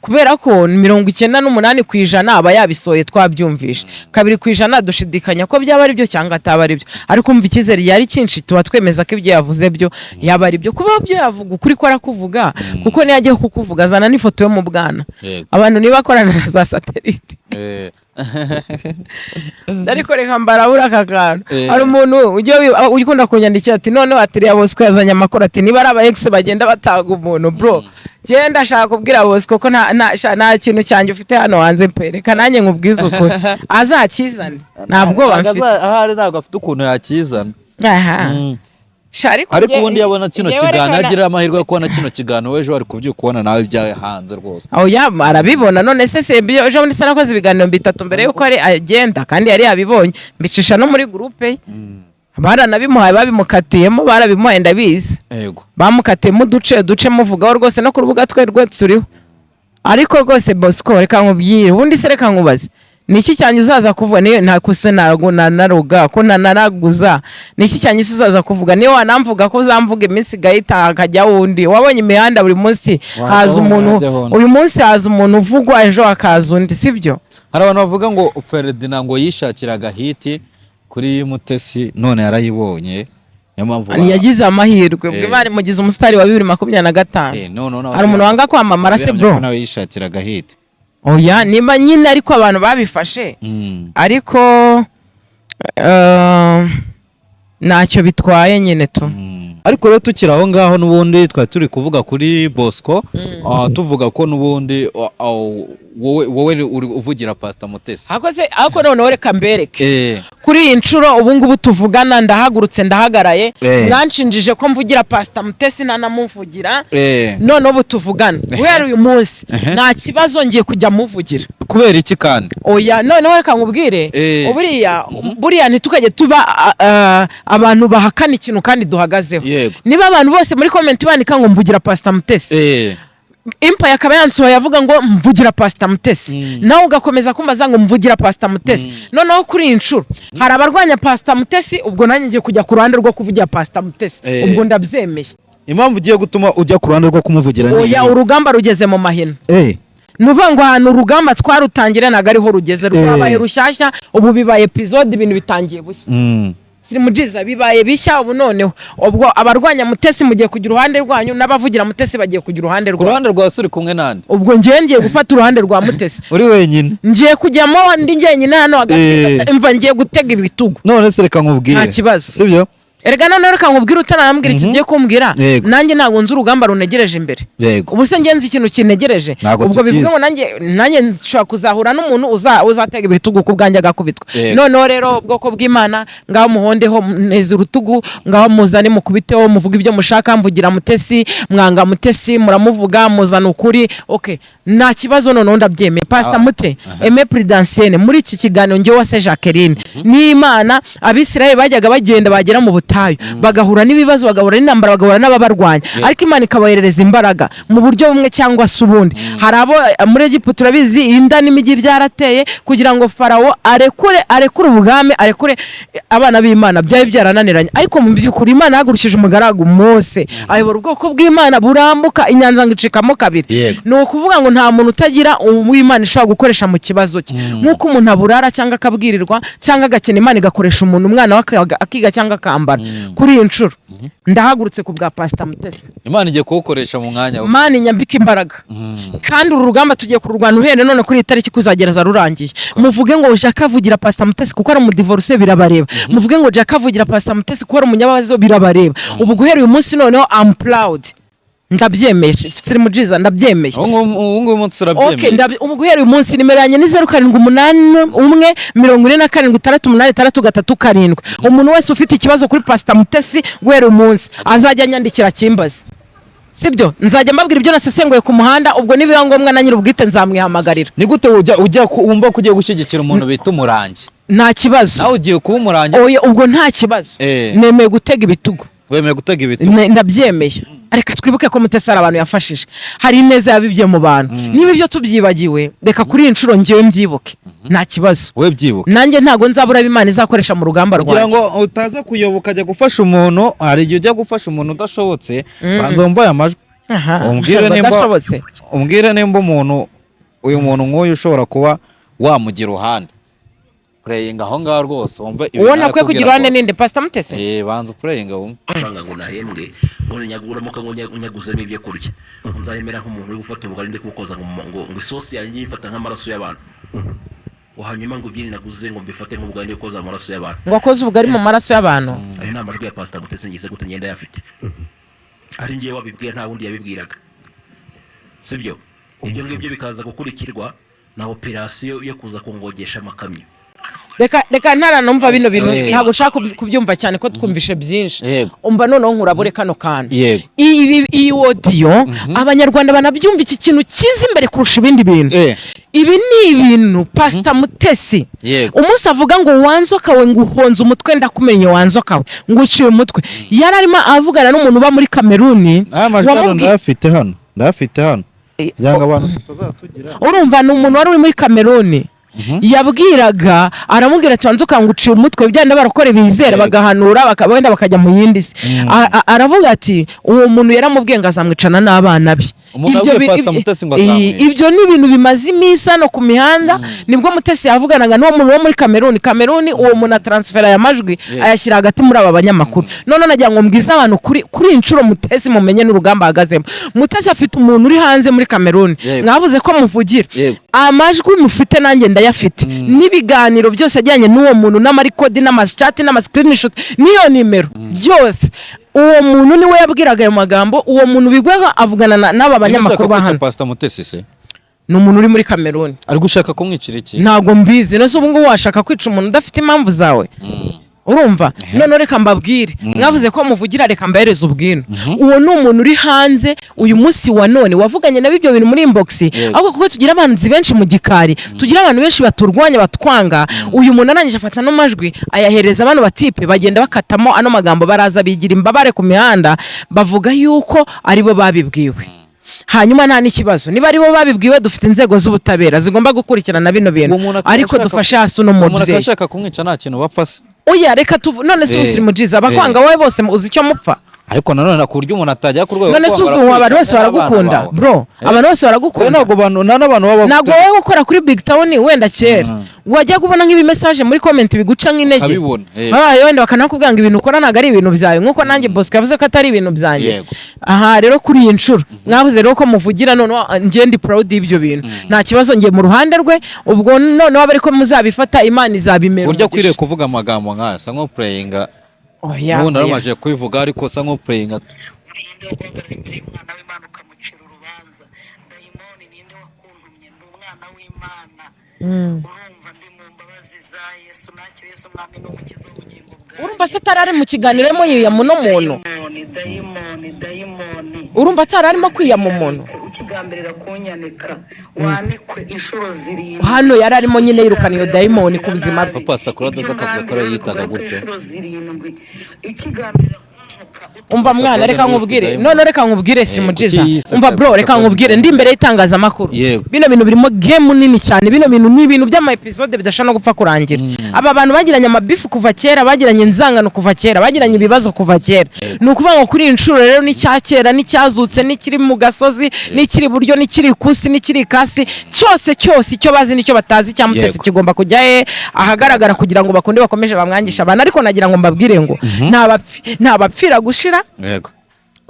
kubera ko 98% aba yabisoye twabyumvisha 2% dushidikanya ko byaba ari byo cyangwa ataba ari byo ariko umva ikizere yari cyinshi tuba twemeza ko ibyo yavuze byo yaba ari byo kuba byo yavuga ukuri ko arakuvuga kuko niyo agiye kukuvuga zana n'ifoto yo mu bwana abantu niba bakorana na za satellite ariko reka mbarabura akakantu hari umuntu ukunda kunyandikira ati none watiriya Bosco yazanye amakuru ati niba ari aba ex bagenda bataga umuntu bro genda shaka kubwira Bosco ko nta kintu cyanjye ufite hano hanze pe reka nanjye nkubwize ukuri azakizane ntabwo bafite ahari ntabwo afite ukuntu yakizana ariko ubundi yabona kino kiganiro agira amahirwe yo kubona kino kiganiro ejo ari kubyuka kubona nawe ibyawe hanze rwose aho yaba arabibona none se ejo bundi sanakoze ibiganiro bitatu mbere yuko ari agenda kandi yari yabibonye mbicisha no muri groupe baranabimuhaye babimukatiyemo barabimuhaye ndabizi bamukatiyemo duce muvugaho rwose no ku rubuga twe turiho ariko rwose Bosco reka nkubwire ubundi se reka nkubaze niki cyanye uzaza kuvuga niyo nta kuse naruga ko naraguza niki cyanye uzaza kuvuga niyo wanamvuga ko uzamvuga iminsi gahita akajya wundi wabonye imihanda buri munsi haza umuntu uyu munsi haza umuntu uvugwa ejo akaza undi sibyo hari abantu bavuga ngo Ferdinand ngo yishakiraga hiti kuri Mutesi none yarayibonye yagize amahirwe bwe bari mugize umusitari wa 2025 hari umuntu wanga kwamamara se bro nawe yishakiraga hiti oya nimba nyine ariko abantu babifashe ariko ntacyo bitwaye nyine tu ariko rero tukiri aho ngaho n'ubundi twari turi kuvuga kuri Bosco tuvuga ko n'ubundi wowe uvugira Pastor Mutesi ariko noneho reka mbereke kuri iyi nshuro ubu ngubu tuvugana ndahagurutse ndahagaraye mwanshinjije ko mvugira Pastor Mutesi nanamuvugira none ubu tuvugana guhera uyu munsi nta kibazo ngiye kujya muvugira kubera iki kandi oya noneho reka nkubwire buriya ntitukajye tuba abantu bahakana ikintu kandi duhagazeho niba abantu bose muri comment bandika ngo mvugira Pastor Mutesi Empire akaba yansohoye avuga ngo mvugira Pastor Mutesi nawe ugakomeza kumbaza ngo mvugira Pastor Mutesi noneho kuri inshuro hari abarwanya Pastor Mutesi ubwo nanjye ngiye kujya ku ruhande rwo kuvugira Pastor Mutesi ubwo ndabyemeye impamvu ugiye gutuma ujya ku ruhande rwo kumuvugira oya urugamba rugeze mu mahina nuvuga ngo ahantu urugamba twarutangira naga ariho rugeze rwabaye rushyashya ubu bibaye episode ibintu bitangiye bushya Mujiza bibaye bishya ubu noneho ubwo abarwanya Mutesi mugiye kugira uruhande rwanyu n'abavugira Mutesi bagiye kugira uruhande rwa uruhande rwa suri kumwe nande ubwo ngiye gufata uruhande rwa Mutesi uri wenyine ngiye kujyamo ndi ngenyine hano hagati imva ngiye gutega ibitugu none se reka nkubwire nta kibazo sibyo erega none reka nkubwire utanambwira ikigiye kumbwira nanjye ntago nzi urugamba runegereje imbere ubu se ngenzi ikintu kinegereje ubwo bivuga ngo nanjye nshaka kuzahura n'umuntu uzatega ibitugu ku bwanjye agakubitwa none rero ubwoko bw'Imana ngaho muhondeho neza urutugu ngaho muzane mukubiteho muvuga ibyo mushaka mvugira Mutesi mwanga Mutesi muramuvuga muzana ukuri okay nta kibazo none ndabyemeye Pastor Mute Aime Prudentienne muri iki kiganiro ngiye wase Jacqueline n'Imana abisirayeli bajyaga bagenda bagera mu butayu bagahura n'ibibazo bagahura n'intambara bagahura n'ababarwanya ariko Imana ikaboherereza imbaraga mu buryo bumwe cyangwa se ubundi hari abo muri Egiputa turabizi inda n'imijyi byarateye kugira ngo Farawo arekure ubwami arekure abana b'Imana byari byarananiranye ariko mu by'ukuri Imana yagurukije umugaragu Mose ayobora ubwoko bw'Imana burambuka inyanza ngicikamo kabiri ni ukuvuga ngo nta muntu utagira uw'Imana ishobora gukoresha mu kibazo cye nk'uko umuntu aburara cyangwa akabwirirwa cyangwa agakena Imana igakoresha umuntu umwana we akiga cyangwa akambara kuri iyi nshuro ndahagurutse ku bwa Pastor Mutesi Imana igiye kuwukoresha mu mwanya Imana inyambika imbaraga kandi uru rugamba tugiye kururwana uhereye none kuri itariki kuzagereza rurangiye muvuge ngo Jacques avugira Pastor Mutesi kuko ari umudivorce birabareba muvuge ngo Jacques avugira Pastor Mutesi kuko ari umunyabazo birabareba ubu guhera uyu munsi noneho I'm proud ndabyemeye Fitsiri Mujiza ndabyemeye ubu munsi urabyemeye ubu guhera uyu munsi nimero yanjye ni 0781 umuntu wese ufite ikibazo kuri Pastor Mutesi guhera uyu munsi azajya nyandikira kimbaze sibyo nzajya mbabwira ibyo nasesenguye ku muhanda ubwo nibiba ngombwa na nyir'ubwite nzamwihamagarira ni gute ujya wumva kugiye gushyigikira umuntu bita umurangi nta kibazo nawe ugiye kuba umurangi ubwo nta kibazo nemeye gutega ibitugu wemeye gutega ibitugu ndabyemeye areka twibuke ko Mutesi ari abantu yafashije hari ineza yabibye mu bantu niba ibyo tubyibagiwe reka kuri iyi nshuro ngewe mbyibuke nta kibazo we byibuke nanjye ntago nzabura Imana izakoresha mu rugamba rwanjye kugira ngo utaza kuyoboka ajya gufasha umuntu hari igihe ujya gufasha umuntu udashobotse banza wumva aya majwi umbwire nimba uyu muntu nk'uyu ushobora kuba wamugira uruhande praying aho ngaho rwose wumva ubona kwe kugira uruhande ninde Pastor Mutesi banza praying wumva usanga ngo nahembwe ngo nyaguramo ko nyaguzemo ibyo kurya nzayemera nk'umuntu uri gufata ubugari ndi kubukoza ngo isosi yanjye yifata nk'amaraso y'abantu hanyuma ngo byini naguze ngo mbifate nk'ubugari ndi gukoza amaraso y'abantu ngo akoze ubugari mu maraso y'abantu ayo ni amajwi ya Pastor Mutesi ngize gute ngenda yafite ari ngiye wabibwiye nta wundi yabibwiraga sibyo ibyo ngibyo bikaza gukurikirwa na operasiyo yo kuza kungogesha amakamyo reka ntaranumva bino bintu ntabwo ushaka kubyumva cyane ko twumvishe byinshi umva noneho nkurabure kano kandi iyi audio abanyarwanda banabyumva iki kintu kiza imbere kurusha ibindi bintu ibi ni ibintu Pastor Mutesi umunsi avuga ngo wanzoka we nguhonze umutwe ndakumenye wanzoka we nguciye umutwe yari arimo avugana n'umuntu uba muri Kameruni ndafite hano byanga abantu tutazatugira urumva ni umuntu wari uri muri Kameruni yabwiraga aramubwira ati wanzoka nguciye umutwe byanda barakore bizera bagahanura bakabenda bakajya mu yindi si aravuga ati uwo muntu yaramubwiye ngo azamwicana n'abana be ibyo ni ibintu bimaze iminsi hano ku mihanda nibwo Mutesi yavuganaga n'uwo muntu wo muri Kameruni uwo muntu atransfera aya majwi ayashyira hagati muri aba banyamakuru none nagira ngo mbwize abantu kuri inshuro Mutesi mumenye n'urugamba ahagazemo Mutesi afite umuntu uri hanze muri Kameruni mwavuze ko muvugira amajwi mufite nanjye ndayafite n'ibiganiro byose ajyanye n'uwo muntu n'amarikodi n'amachat n'amascreenshot niyo nimero byose uwo muntu niwe yabwiraga ayo magambo uwo muntu bigwaga avugana n'aba banyamakuru bahana Pastor Mutesi se ni umuntu uri muri Kameruni ari gushaka kumwicira iki ntago mbizi nose ubu ngo washaka kwica umuntu udafite impamvu zawe urumva none reka mbabwire mwavuze ko muvugira reka mbahereza ubwino uwo ni umuntu uri hanze uyu munsi wa none wavuganye na bibyo bintu muri inbox ahubwo kuko tugira abantu benshi mu gikari tugira abantu benshi baturwanya batwanga uyu muntu arangije afata no majwi ayahereza abantu batipe bagenda bakatamo ano magambo baraza bigira imbabare ku mihanda bavuga yuko aribo babibwiwe hanyuma nta n'ikibazo niba aribo babibwiwe dufite inzego z'ubutabera zigomba gukurikirana bino bintu ariko dufashe hasi uno mubyeyi umuntu ashaka kumwica nta kintu bapfa se oya reka none se Fitsiri Mujiza abakwanga wowe bose uzi icyo mupfa ariko nanone ku buryo umuntu atajya ku rwego none suzu abantu bose baragukunda bro abantu bose baragukunda ntabwo abantu n'abantu baba ntabwo wowe gukora kuri Big Town wenda kera wajya kubona nk'ibi message muri comment biguca nk'intege wenda bakanakubwira ngo ibintu ukora ntabwo ari ibintu byawe nkuko nanjye Bosco yavuze ko atari ibintu byanjye aha rero kuri iyi nshuro mwavuze rero ko muvugira none njye ndi proud y'ibyo bintu nta kibazo ngiye mu ruhande rwe ubwo none waba ariko muzabifata Imana izabimera burya kwiriye kuvuga amagambo nk'aya sa nko praying ubu naramaje kwivuga ariko sa nko praying urumva se atarari mu kiganiro yiyama uno muntu urumva atararimo kwiyama umuntu ukigambirira kunyanika wanikwe inshuro 7 hano yari arimo nyine yirukana iyo dayimoni ku buzima bwe. Pastor Claude akavuga ko yitaga gutyo. Ukigambirira umva mwana reka nkubwire none reka nkubwire simujiza umva bro reka nkubwire ndi imbere y'itangazamakuru bino bintu birimo game nini cyane bino bintu ni ibintu by'ama episode bidashobora no gupfa kurangira aba bantu bagiranye amabifu kuva kera bagiranye inzangano kuva kera bagiranye ibibazo kuva kera ni ukuvuga ngo kuri inshuro rero ni cyakera ni cyazutse ni kiri mu gasozi ni kiri buryo ni kiri kusi ni kiri kasi cyose icyo bazi nicyo batazi cyamutese kigomba kujya ahagaragara kugira ngo bakunde bakomeje bamwangisha abantu ariko nagira ngo mbabwire ngo ntabapfira gushira yego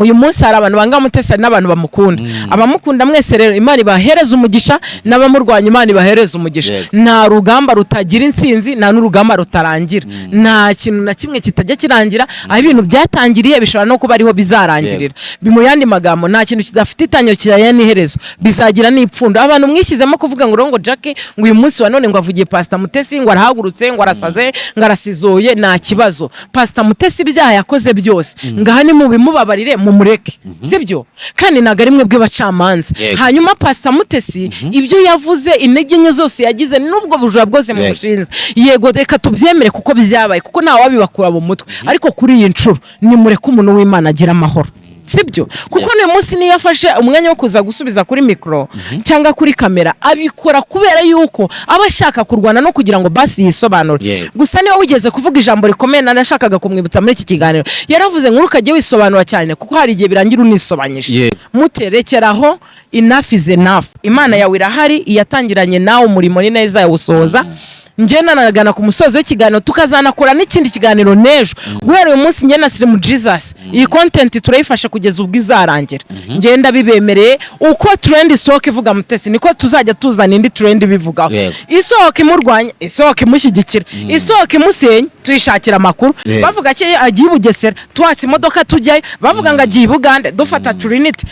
uyu munsi hari abantu banga Mutesi n'abantu bamukunda abamukunda mwese rero Imana ibahereza umugisha n'abamurwanya Imana ibahereza umugisha nta rugamba rutagira insinzi nta n'urugamba rutarangira nta kintu na kimwe kitajya kirangira aho ibintu byatangiriye bishobora no kuba ariho bizarangirira mu yandi magambo nta kintu kidafite itanyo kiraya n'iherezo bizagira n'ipfundo abantu mwishyizemo kuvuga ngo Jackie ngo uyu munsi wa none ngo avugiye Pastor Mutesi ngo arahagurutse ngo arasaze ngo arasizoye nta kibazo Pastor Mutesi ibyaha yakoze byose ngaha ni mu bimubabarire mureke sibyo kandi naga rimwe bw'abacamanza hanyuma Pastor Mutesi ibyo yavuze intege nke zose yagize nubwo bujura bwose mu bushinze yego reka tubyemere kuko byabaye kuko nta wabibakura mu mutwe ariko kuri iyi ncuro ni mureke umuntu w'Imana agira amahoro sibyo kuko uyu munsi niyo afashe umwanya wo kuza gusubiza kuri mikro cyangwa kuri kamera abikora kubera yuko aba ashaka kurwana no kugira ngo basi yisobanure gusa niwe wigeze kuvuga ijambo rikomeye nashakaga kumwibutsa muri iki kiganiro yaravuze ngo ukajye wisobanura cyane kuko hari igihe birangira unisobanyije muterekeraho enough is enough Imana yawe irahari iyatangiranye nawe umurimo ni neza yawusohoza ngena nagana ku musozo w'ikiganiro tukazanakora n'ikindi kiganiro nejo guhera uyu munsi ngena Slim Jesus iyi content turayifasha kugeza ubwo izarangira ngenda bibemereye uko trend isohoka ivuga Mutesi niko tuzajya tuzana indi trend bivugaho isohoka imurwanya isohoka imushyigikira isohoka imusenya tuyishakira amakuru bavuga cye agiye Bugesera twatse imodoka tujyayo bavuga ngo agiye Bugande dufata Trinity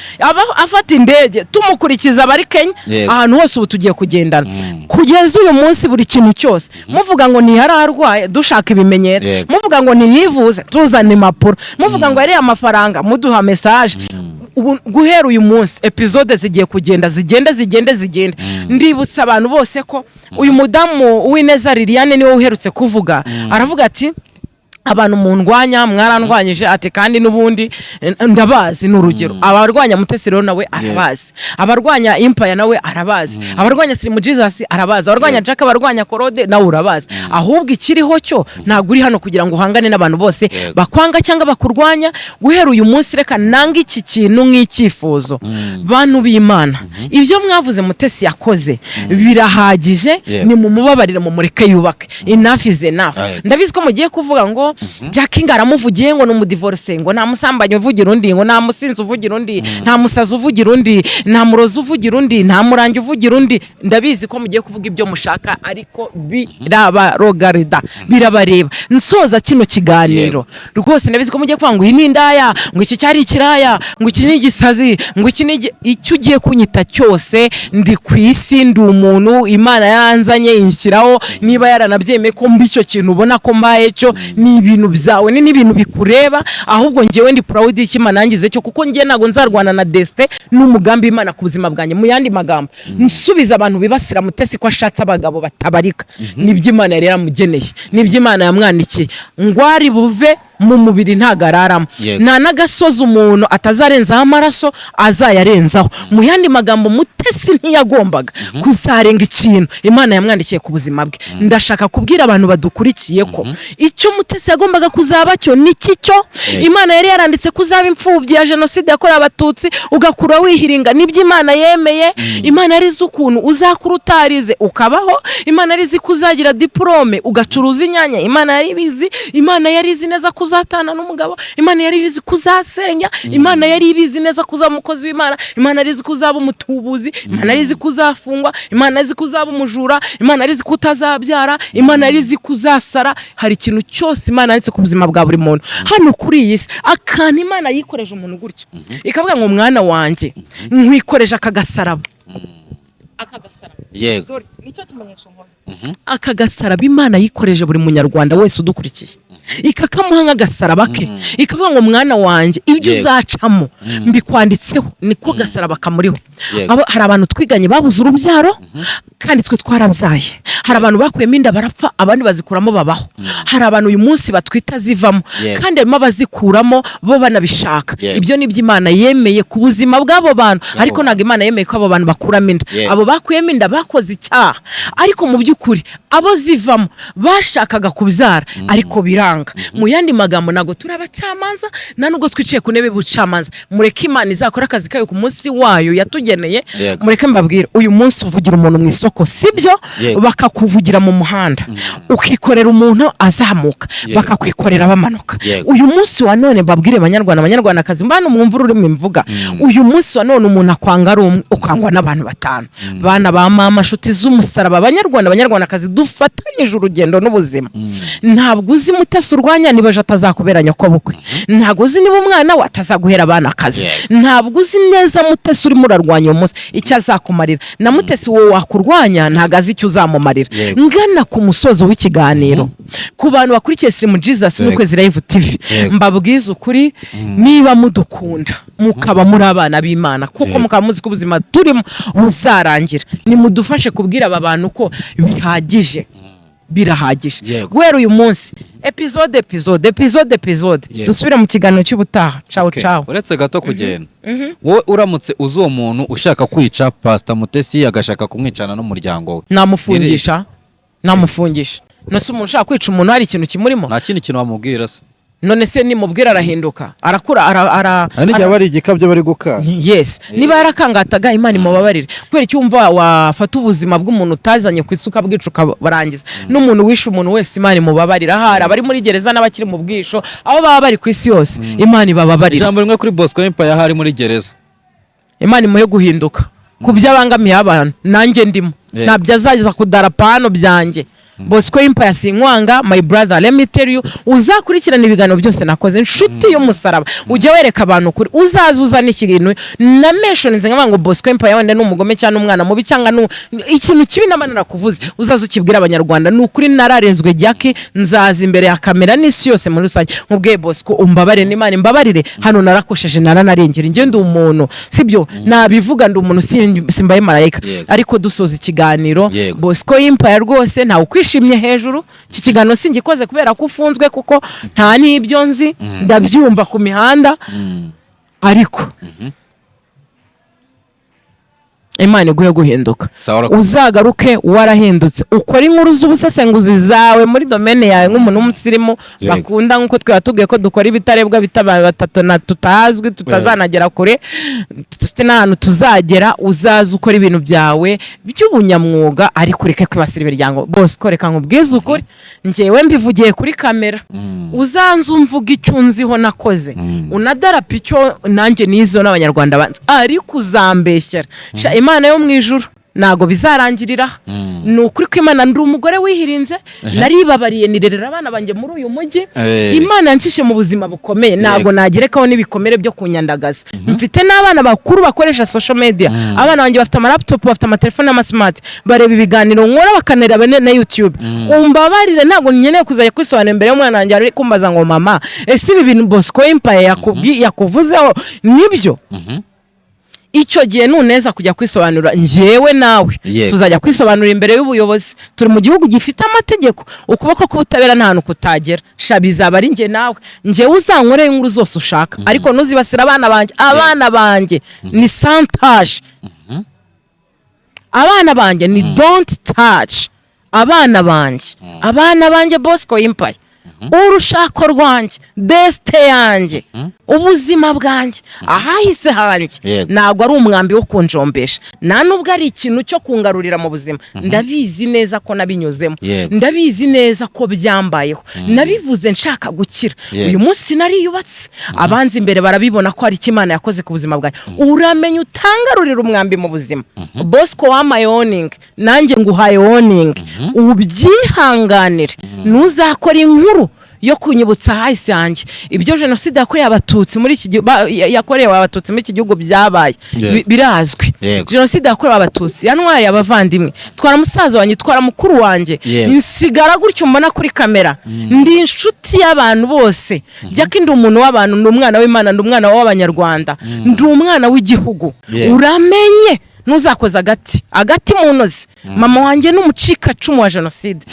afata indege tumukurikiza bari Kenya ahantu hose ubu tugiye kugendana kugeza uyu munsi buri kintu cyose muvuga ngo ni hararwaye dushaka ibimenyetso muvuga ngo ni yivuze tuzana impapuro muvuga ngo ari amafaranga muduha message guhera uyu munsi episode zigiye kugenda zigende ndibutsa abantu bose ko uyu mudamu Uwineza Liliane niwe uherutse kuvuga aravuga ati abantu mundwanya mwarandwanyije ati kandi nubundi ndabazi n'urugero abarwanya Mutesi rero nawe arabazi abarwanya Empire nawe arabazi abarwanya Slim Jesus arabazi abarwanya Jack abarwanya Claude nawe urabazi ahubwo ikiriho cyo ntago uri hano kugira ngo uhangane n'abantu bose bakwanga cyangwa bakurwanya guhera uyu munsi reka nanga iki kintu nk'icyifuzo bantu b'Imana ibyo mwavuze Mutesi yakoze birahagije ni mu mubabarire mu mureke yubake enough is enough ndabizi ko mugiye kuvuga ngo Jackie ngaramuvugiye ngo numudivorce ngo nta musambanye uvugira undi ngo nta musinzi uvugira undi nta musazi uvugira undi nta murozi uvugira undi nta murangi uvugira undi ndabizi ko mugiye kuvuga ibyo mushaka ariko birabarogarida birabareba nsoza kino kiganiro rwose ndabizi ko mugiye kuvuga ngo iyi ni indaya ngo iki cyari ikiraya ngo iki ni igisazi ngo iki ni icyo ugiye kunyita cyose ndi ku isi ndi umuntu Imana yanzanye inshyiraho niba yaranabyemeye ko mbicyo kintu ubona ko mbaye cyo ni ibintu byawe ni ibintu bikureba ahubwo ngewe ndi proud y'Imana nangize cyo kuko ngiye nago nzarwana na Deste n'umugambi Imana ku buzima bwanjye mu yandi magambo nsubiza abantu bibasira Mutesi ko ashatse abagabo batabarika nibyo Imana yari yamugeneye nibyo Imana yamwandikiye ngwari buve mu mubiri ntagararamo nta nagasoza umuntu atazarenzaho amaraso azayarenzaho mu yandi magambo Mutesi ntiyagombaga kuzarenga ikintu Imana yamwandikiye ku buzima bwe ndashaka kubwira abantu badukurikiye ko icyo Mutesi yagombaga kuzaba cyo niki cyo Imana yari yaranditse kuzaba imfubyi ya genocide yakorewe abatutsi ugakura wihiringa nibyo Imana yemeye Imana yari ukuntu uzakura utarize ukabaho Imana yari izi kuzagira diplome ugacuruza inyanya Imana yari ibizi Imana yari izi neza kuzatana n'umugabo Imana yari ibizi kuzasenya Imana yari ibizi neza kuzaba umukozi w'Imana Imana yari izi kuzaba umutubuzi Imana yari izi kuzafungwa Imana yari izi kuzaba umujura Imana yari izi kutazabyara Imana yari izi kuzasara hari ikintu cyose Imana yanditse ku buzima bwa buri muntu hano kuri iyi si akana Imana yikoreje umuntu gutyo ikavuga ngo mwana wanjye nkwikoreje akagasaraba yego nicyo kimenyesha umuzi aka gasaraba Imana yikoreje buri munyarwanda wese udukurikiye ikakamuha nk'agasaraba ke ikavuga ngo mwana wanjye ibyo uzacamo mbikwanditseho niko gasaraba kamuriho. Hari abantu twiganye babuze urubyaro kandi twe twarabyaye, hari abantu bakuyemo inda barapfa abandi bazikuramo babaho, hari abantu uyu munsi batwita zivamo kandi harimo abazikuramo bo banabishaka. Ibyo ni iby'Imana yemeye ku buzima bw'abo bantu, ariko ntabwo Imana yemeye ko abo bantu bakuramo inda. Abo bakuyemo inda bakoze icyaha, ariko mu by'ukuri abo zivamo bashakaga kubyara ariko biranga. Mu yandi magambo ntabwo turi abacamanza nta nubwo twiciye ku ntebe y'ubucamanza. Mureke Imana izakora akazi kayo ku munsi wayo yatugeneye. Mureke mbabwire, uyu munsi uvugira umuntu mu isoko sibyo, bakakuvugira mu muhanda, ukikorera umuntu azamuka bakakwikorera bamanuka. Uyu munsi wa none mbabwire abanyarwandakazi mbana mwumva ururimi mvuga, uyu munsi wa none umuntu akwanga ari umwe ukangwa n'abantu batanu. Bana ba mama, nshuti z'umusaraba, abanyarwandakazi dufatanyije urugendo n'ubuzima. Ntabwo uzi Mutesi urwanya niba ejo atazakubera nyoko bukwe, ntabwo uzi niba umwana we atazaguhera abana akazi, ntabwo uzi neza Mutesi urimo urarwanya uyu munsi icyo azakumarira. Na Mutesi wowe wakurwanya ntabwo azi icyo uzamumarira. Ngana ku musozo w'ikiganiro ku bantu bakurikiye Slim Jesus n'Ukwezi Live TV, mbabwiza ukuri, niba mudukunda mukaba muri abana b'Imana kuko mukaba muzi ko ubuzima turimo buzarangira, nimudufashe kubwira aba bantu ko bihagije, birahagije. Guhera uyu munsi episode dusubire mu kiganiro cy'ubutaha. Ciao. Uretse gato kugenda, wowe uramutse uzi uwo muntu ushaka kwica Pastor Mutesi agashaka kumwicana n'umuryango we, namufungisha. Nose umuntu ushaka kwica umuntu hari ikintu kimurimo, nta kindi kintu wamubwira se? None se nimubwira arahinduka, arakura, nijya bari igikabyo bari gukara. Yes, niba yarakangataga Imana imubabarire. Kubera cyumva wafata ubuzima bw'umuntu utazanye ku isuka bwicuka barangiza. N'umuntu wishe umuntu wese Imana imubabarira. Hari abari muri gereza n'abakiri mu bwisho, abo baba bari ku isi yose Imana ibababarira. Ijambo rimwe kuri Bosco Empire hari muri gereza, Imana imuhe guhinduka ku by'abangamiye abantu, nanjye ndimo ntabyo azaza kudarapa hano byanjye. Bosco Empire sinkwanga, my brother, let me tell you, uzakurikirana ibiganiro byose nakoze inshuti y'umusaraba, ujye wereka abantu kuri, uzazuzana ikintu na mention zinga ngo Bosco Empire wende n'umugome cyane umwana mubi cyangwa ikintu kibi n'amanana kuvuze, uzaza ukibwira abanyarwanda n'ukuri nararenzwe Jackie, nzaza imbere ya kamera n'isi yose muri rusange nkubwiye Bosco umbabare n'Imana imbabarire, hano narakosheje naranarengera nge ndi umuntu sibyo, nabivuga ndi umuntu simbaye marayika. Ariko dusoza ikiganiro Bosco Empire rwose nta ukwishimye hejuru, iki kiganiro singikoze kubera ko ufunzwe kuko nta n'ibyo nzi, ndabyumva ku mihanda, ariko Imana iguhe guhinduka, uzagaruke warahindutse, ukora inkuru z'ubusesenguzi zawe muri domaine yawe nk'umuntu w'umusirimu bakunda, nk'uko twatubwiye ko dukora ibitarebwa bitabaye batatu na tutazwi tutazanagera kure, tufite n'ahantu tuzagera. Uzaza ukora ibintu byawe by'ubunyamwuga, ariko ureke kwibasira imiryango. Bosco reka nkubwize ukuri, njyewe mbivugiye kuri kamera, uzanze umvuga icyo unziho nakoze, unadarapa icyo nanjye nizo n'abanyarwanda banzi, ariko uzambeshyera Imana yo mu ijuru ntago bizarangirira. Ni ukuri ko Imana ndi umugore wihirinze, naribabariye nirerera abana banjye muri uyu mujyi. Imana yanshishe mu buzima bukomeye, ntago nagerekaho n'ibikomere byo kunyandagaza. Mfite n'abana bakuru bakoresha social media, abana banjye bafite amalaptop, bafite amatelefone n'amasmart, bareba ibiganiro nkora bakanareba na YouTube. Umbabarire, ntago nkeneye kuzajya kwisobanura imbere y'umwana wanjye ari kumbaza ngo mama, ese ibi bintu Bosco Empire yakuvuzeho nibyo? Icyo gihe nuneza kujya kwisobanura, njyewe nawe tuzajya kwisobanura imbere y'ubuyobozi. Turi mu gihugu gifite amategeko, ukuboko k'ubutabera nta hantu kutagera. Bizaba ari njye nawe, njyewe uzankore inkuru zose ushaka, ariko ntuzibasira abana banjye ni santage. Abana banjye ni don't touch. Abana banjye Bosco Empire, urushako rwanjye, desite yanjye, ubuzima bwanjye, ahahise hanjye ntabwo ari umwambi wo kunjombesha, nta nubwo ari ikintu cyo kungarurira mu buzima. Ndabizi neza ko nabinyuzemo, ndabizi neza ko byambayeho, nabivuze nshaka gukira. Uyu munsi nariyubatse, abanzi imbere barabibona ko hari icyo Imana yakoze ku buzima bwanjye. Uramenye utangarurira umwambi mu buzima. Bosco wamaye warning, nanjye nguhaye warning, ubyihanganire. Ntuzakora inkuru yo kunyibutsa hahise yanjye ibyo jenoside yakorewe abatutsi muri iki yakorewe abatutsi muri iki gihugu byabaye birazwi. Jenoside yakorewe abatutsi yantwaye abavandimwe, twara musaza wanjye, twara mukuru wanjye, insigara gutyo mbona kuri kamera. Ndi inshuti y'abantu bose, jyaka ndi umuntu w'abantu, ndi umwana w'Imana, ndi umwana w'Abanyarwanda, ndi umwana w'igihugu. Uramenye nuzakoza agati mu ntozi, mama wanjye n'umucika cumu wa jenoside.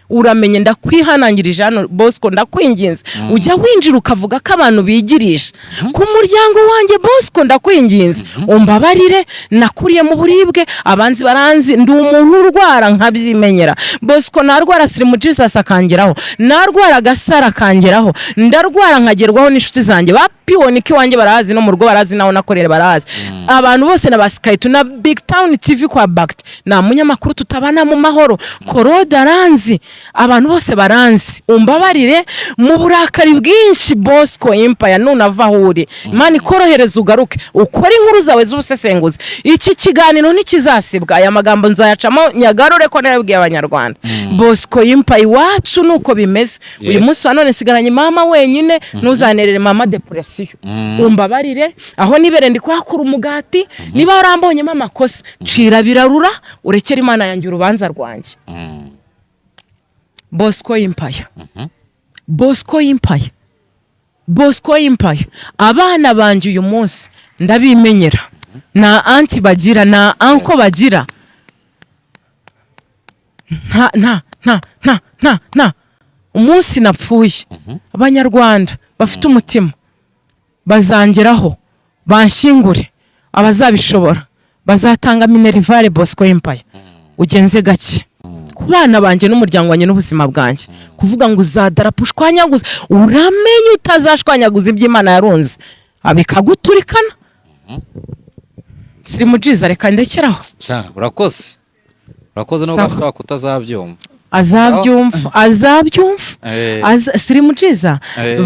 Uramenye ndakwihanangirije hano Bosco, ndakwinginze ujya winjira ukavuga ko abantu bigirije ku muryango wanjye. Bosco ndakwinginze umbabarire, nakuriye mu buribwe, abanzi baranzi, ndi umuntu urwara nkabyimenyera. Bosco narwara Slim Jesus akangeraho, narwara Gasara akangeraho, ndarwara nkagerwaho n'inshuti zanjye bapibona iki wanjye barazi, no mu rugo barazi, naho nakorera barazi. Abantu bose nabasikayitu na Big Town TV kwa Bact, na munyamakuru tutabana mu mahoro, Koroda aranzi, abantu bose baranzi. Umbabarire mu burakari bwinshi Bosco Empire, nunava huri Imana ikorohereza ugaruke ukora inkuru zawe z'ubusesenguzi. Iki kiganiro ntikizasibwa, aya magambo nzayacamo nyagarure ko nayabwiye Abanyarwanda. Bosco Empire wacu nuko bimeze. Uyu munsi wa none sigaranye mama wenyine, ntuzanterere mama depression. Umbabarire aho nibere ndi kwakura umugati, niba warambonyemo amakosa cira birarura, urekere Imana yanjye urubanza rwanjye. Bosco Empire. Bosco Empire. Abana banje uyu munsi ndabimenyera. Na anti bagira, na anko bagira. Na umunsi napfuye, Abanyarwanda bafite umutima bazangeraho banshingure, abazabishobora bazatanga minerivare. Bosco Empire ugenze gake ku bana banje n'umuryango wanjye n'ubuzima bwanjye, kuvuga ngo uzadarapo ushwanyaguza, uramenye utazashwanyaguza iby'Imana yarunze abikaguturikana. Slim Jesus reka ndekeraho. Urakoze no gashaka kutazabyumva. Azabyumva. Slim Jesus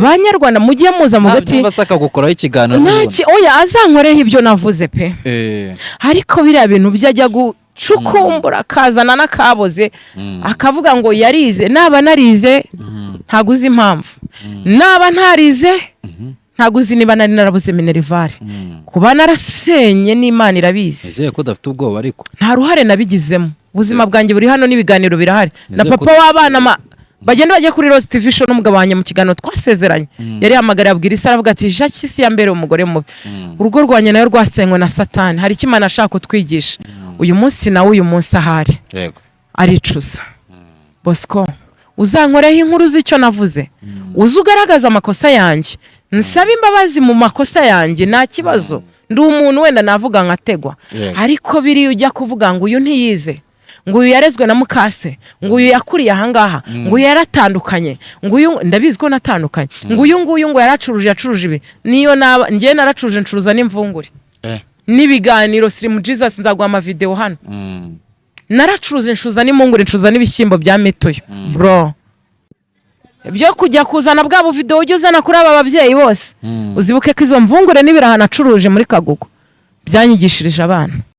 Banyarwanda mujye muza mugati basaka gukoraho ikiganiro naki oya azankoreho ibyo navuze pe. Ariko biriya bintu byajya cukumbura kazana nakaboze akavuga ngo yarize, naba narize ntaguze impamvu, naba ntarize ntaguze niba nari narabuze minerivare, kuba narasenye n'Imana irabizi. Nizeye ko dafite ubwoba ariko nta ruhare nabigizemo, ubuzima bwanjye buri hano n'ibiganiro birahari. Na papa w'abana bagenda bajye kuri Rose TV show n'umugabo wanjye mu kiganiro twasezeranye, yari hamagara abwira Isara avuga ati Jacques si yambere umugore mubi, urugo rwanye nayo rwasenywe na Satani, hari Imana ashaka kutwigisha. Uyu munsi nawe uyu munsi ahari aricuza. Bosco uzankoreho inkuru z'icyo navuze, uzugaragaza amakosa yanjye, nsaba imbabazi mu makosa yanjye, nta kibazo. Ndi umuntu wenda navuga nkategwa, ariko biri ujya kuvuga ngo uyu ntiyize, ngo uyu yarezwe na mukase, ngo uyu yakuriye ahangaha, ngo uyu yaratandukanye, ngo uyu ndabizi ko natandukanye, ngo uyu nguyu ngo yacuruje ibi, niyo ngiye naracuruje ncuruza n'imvungure n'ibiganiro. Slim Jesus nzaguha amavideo hano. Naracuruza ncuruza n'imvungure, ncuruza n'ibishyimbo bya mituyo. Bro byo kujya kuzana bwa video ujye uzana kuri aba babyeyi bose, uzibuke ko izo mvungure n'ibirahana acuruje muri Kagugu byanyigishirije abana.